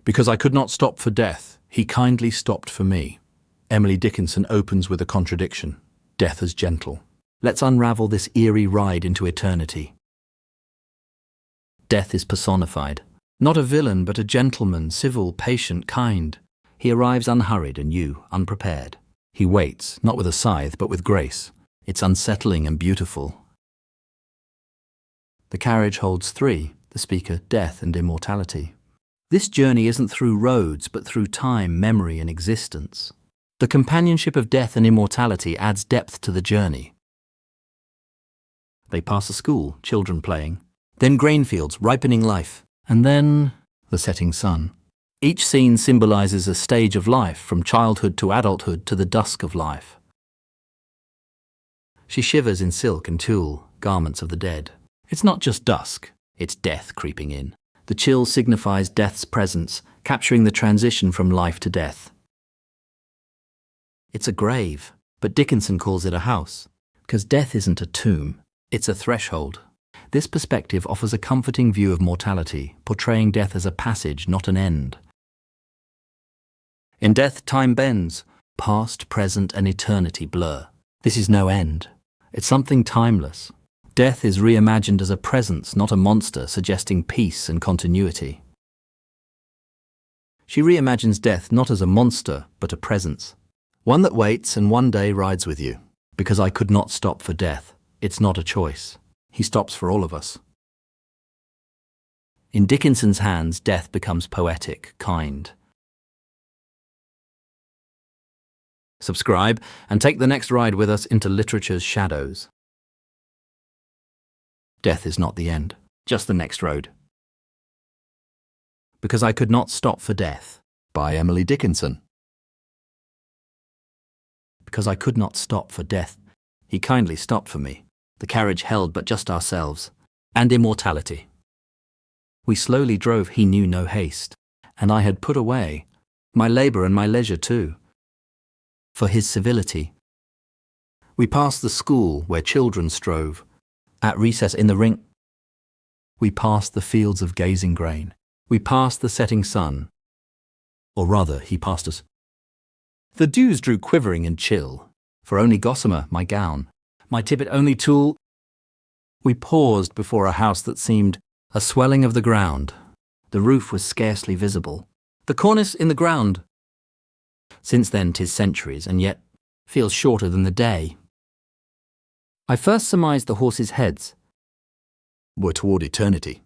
Because I could not stop for death, he kindly stopped for me. Emily Dickinson opens with a contradiction. Death as gentle. Let's unravel this eerie ride into eternity. Death is personified. Not a villain, but a gentleman, civil, patient, kind. He arrives unhurried and you, unprepared. He waits, not with a scythe, but with grace. It's unsettling and beautiful. The carriage holds three, the speaker, death and immortality. This journey isn't through roads, but through time, memory and existence. The companionship of death and immortality adds depth to the journey. They pass a school, children playing, then grain fields, ripening life, and then the setting sun. Each scene symbolizes a stage of life, from childhood to adulthood to the dusk of life. She shivers in silk and tulle, garments of the dead. It's not just dusk, it's death creeping in. The chill signifies death's presence, capturing the transition from life to death. It's a grave, but Dickinson calls it a house, because death isn't a tomb, it's a threshold. This perspective offers a comforting view of mortality, portraying death as a passage, not an end. In death, time bends. Past, present, and eternity blur. This is no end. It's something timeless. Death is reimagined as a presence, not a monster, suggesting peace and continuity. She reimagines death not as a monster, but a presence. One that waits and one day rides with you. Because I could not stop for death. It's not a choice. He stops for all of us. In Dickinson's hands, death becomes poetic, kind. Subscribe and take the next ride with us into literature's shadows. Death is not the end, just the next road. Because I Could Not Stop for Death, by Emily Dickinson. Because I could not stop for death, he kindly stopped for me. The carriage held but just ourselves, and immortality. We slowly drove, he knew no haste, and I had put away my labour and my leisure too, for his civility. We passed the school where children strove, at recess in the ring. We passed the fields of gazing grain. We passed the setting sun. Or rather, he passed us. The dews drew quivering and chill, for only gossamer, my gown, my tippet only tool. We paused before a house that seemed a swelling of the ground. The roof was scarcely visible, the cornice in the ground. Since then 'tis centuries, and yet feels shorter than the day. I first surmised the horses' heads were toward eternity.